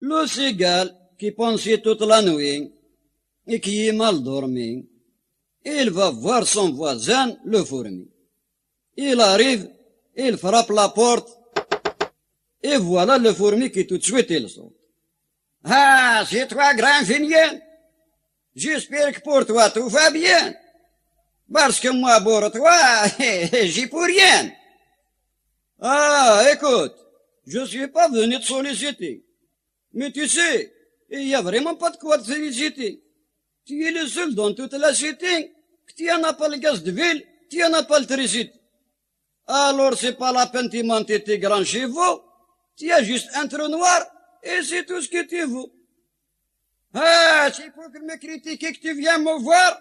Le cigale qui pensait toute la nuit et qui est mal dormi, il va voir son voisin, le fourmi. Il arrive, il frappe la porte, et voilà le fourmi qui tout de suite il saute. Ah, c'est toi, grand finien. J'espère que pour toi tout va bien. Parce que moi, pour toi, j'y pour rien. Ah, écoute, je suis pas venu te solliciter. Mais tu sais, il y a vraiment pas de quoi te féliciter. Tu es le seul dans toute la cité que tu n'as pas le gaz de ville, tu n'as pas l'électricité. Alors c'est pas la peine de monter tes grands chevaux, tu as juste un trou noir et c'est tout ce que tu veux. Ah, c'est pour me critiquer que tu viens me voir,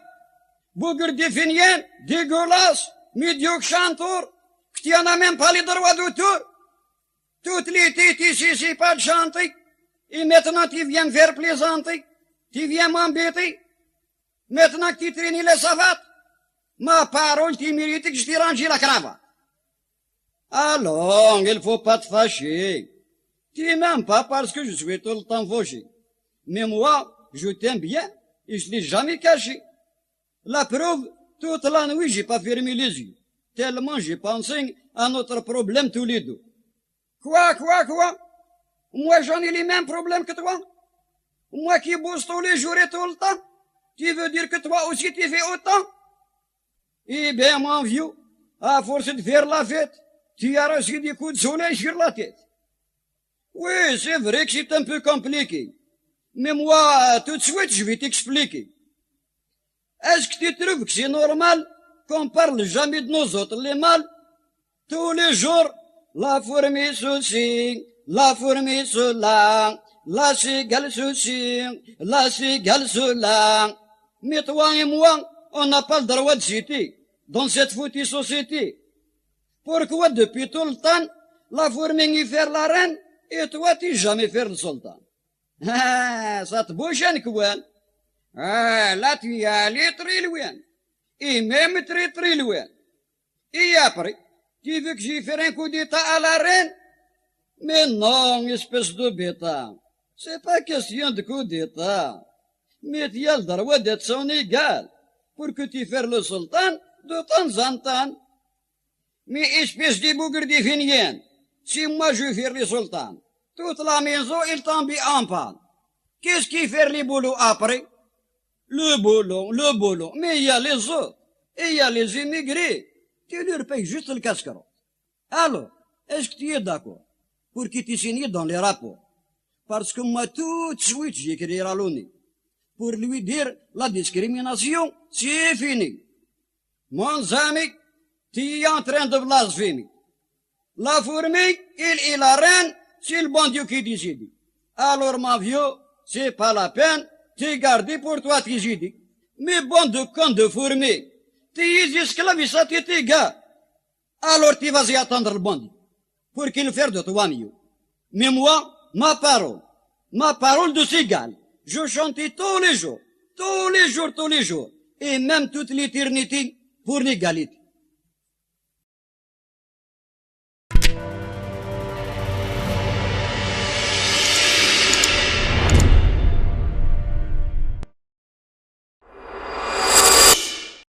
bougre définien, dégueulasse, médiocre chanteur, que tu n'en as même pas les droits d'auteur. Toute l'été, tu sais, c'est pas de chanter. Et maintenant, tu viens me faire plaisanter. Tu viens m'embêter. Maintenant que tu traînes les savates, ma parole, tu mérites que je t'ai rangé la cravate. Alors, il faut pas te fâcher. Tu m'aimes pas parce que je suis tout le temps fauché. Mais moi, je t'aime bien et je l'ai jamais caché. La preuve, toute la nuit, j'ai pas fermé les yeux. Tellement j'ai pensé à notre problème tous les deux. Quoi? Moi, j'en ai les mêmes problèmes que toi. Moi qui bosse tous les jours et tout le temps. Tu veux dire que toi aussi tu fais autant? Eh bien, mon vieux, à force de faire la fête, tu as reçu des coups de soleil sur la tête. Oui, c'est vrai que c'est un peu compliqué. Mais moi, tout de suite, je vais t'expliquer. Est-ce que tu trouves que c'est normal qu'on parle jamais de nous autres, les mâles? Tous les jours, la fourmi ceci, la fourmi cela, la cigale ceci, la cigale cela. Mais toi et moi, on n'a pas le droit de citer dans cette foutue société. Pourquoi depuis tout le temps, la fourmi y fait la reine et toi tu jamais faire le sultan? Ah, ça te bouge quoi? Ah, là tu es allé très loin. Et même très très loin. Et après, tu veux que j'y fasse un coup d'état à la reine? Mais non, espèce de bêta. C'est pas question de coup d'état. Mais tu as le droit d'être son égal. Pour que tu fasses le sultan de temps en temps. Mais espèce de bougre définien. Si moi je veux faire le sultan, toute la maison est tombée en panne. Qu'est-ce qui fait les boulots après? Le boulot. Mais il y a les autres. Et il y a les immigrés. Tu leur payes juste le casse-carotte. Alors, est-ce que tu es d'accord pour que tu signes dans les rapports? Parce que moi, tout de suite, j'écrirai à l'ONU pour lui dire la discrimination, c'est fini. Mon ami, tu es en train de blasphémer. La fourmi, il est la reine, c'est le bon Dieu qui décide. Alors, mon vieux, c'est pas la peine, tu gardes pour toi tes idées. Mais bon de con de fourmi, tu es esclave et ça t'est égal. Alors tu vas y attendre le bon Dieu pour qu'il fasse de toi mieux. Mais moi, ma parole de cigale, je chantais tous les jours, et même toute l'éternité pour l'égalité.